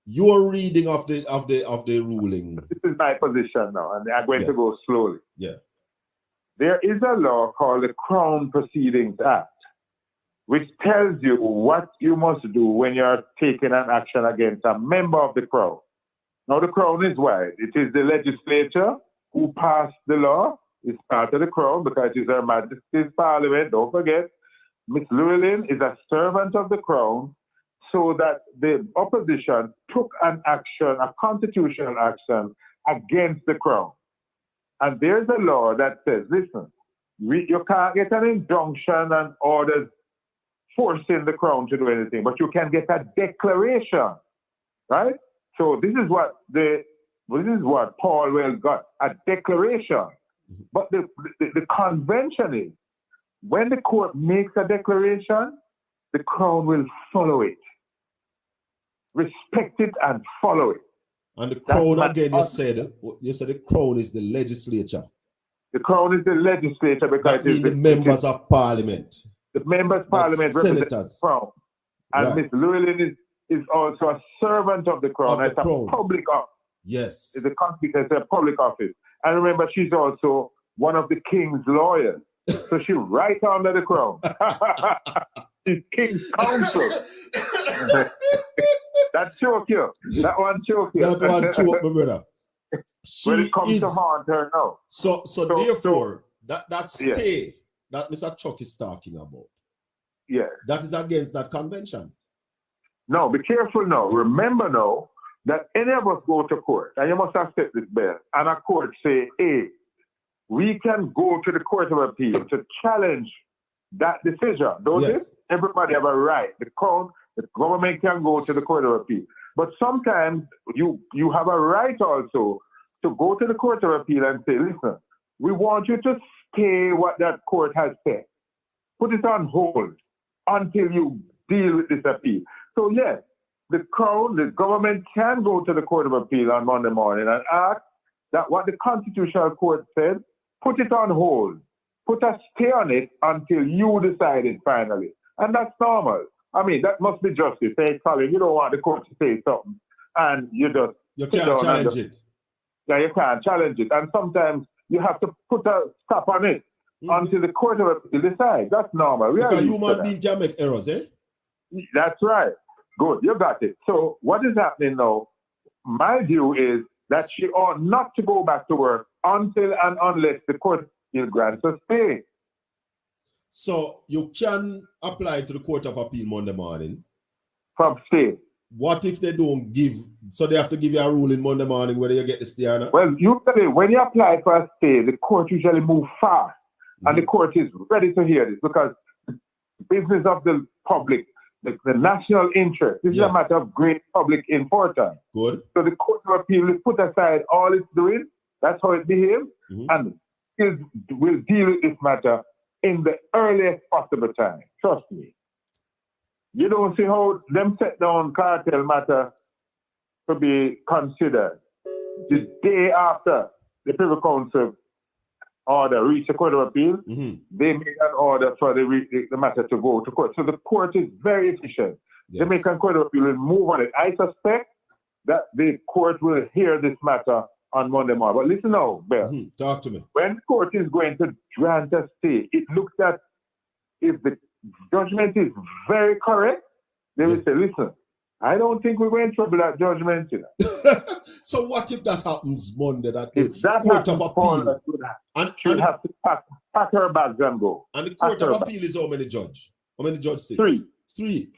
Your reading of the ruling. This is my position now, and I'm going to Yes. go slowly. Yeah. There is a law called the Crown Proceedings Act, which tells you what you must do when you're taking an action against a member of the Crown. Now, the Crown is wide. It is the legislature who passed the law. It's part of the Crown because it's Her Majesty's Parliament. Don't forget, Miss Llewellyn is a servant of the Crown, so that the opposition took an action, a constitutional action, against the Crown. And there's a law that says, listen, you can't get an injunction and orders forcing the Crown to do anything, but you can get a declaration, right? So this is what Paul Well got, a declaration. But the convention is, when the court makes a declaration, the Crown will follow it, respect it, and follow it. And the Crown, again, you said the Crown is the legislature. The Crown is the legislature because that means the members of Parliament. The members of Parliament represent the Crown. And Miss Llewellyn is also a servant of the Crown. It's a public office. Yes. It's a public office. And remember, she's also one of the King's lawyers. So she right under the Crown. She's King's counsel. That choke you. That one choke you. That one choke, my brother. When it comes to haunt her now. So therefore, that stay that Mr. Chuck is talking about, that is against that convention. No, be careful now. Remember now that any of us go to court, and you must accept this, Ben, and a court say, hey, we can go to the Court of Appeal to challenge that decision, don't it? Everybody have a right. The government can go to the Court of Appeal. But sometimes you have a right also to go to the Court of Appeal and say, listen, we want you to stay what that court has said. Put it on hold until you deal with this appeal. So yes, the Crown, the government can go to the Court of Appeal on Monday morning and ask that what the Constitutional Court said, put it on hold. Put a stay on it until you decide it finally. And that's normal. I mean, that must be justice. Say, Colin, you don't want the court to say something, and you can't challenge it. Yeah, you can't challenge it. And sometimes you have to put a stop on it until the Court of Appeal decides. That's normal. Because human beings can make errors, eh? That's right. Good, you got it. So what is happening now, my view is that she ought not to go back to work until and unless the court grants a stay. So you can apply to the Court of Appeal Monday morning. From stay. What if they don't give, so they have to give you a ruling Monday morning whether you get the stay or not? Well, usually when you apply for a stay, the court usually moves fast. And the court is ready to hear this because the business of the public, the national interest, this is a matter of great public importance. Good. So the Court of Appeal will put aside all it's doing, that's how it behaves, and it will deal with this matter in the earliest possible time. Trust me. You don't see how them set down cartel matter to be considered. The day after the Privy Council order reached the Court of Appeal, they made an order for the matter to go to court. So the court is very efficient. The Jamaican Court of Appeal will move on it. I suspect that the court will hear this matter on Monday morning. But listen now, Bill. Talk to me. When the court is going to grant a stay, it looks at if the judgment is very correct, they will say, listen, I don't think we're going to trouble that judgment. You know? So what if that happens Monday? If that Court of Appeal she'll have to pack her bags and go. And the Court of Appeal is how many judges? How many judges? Three.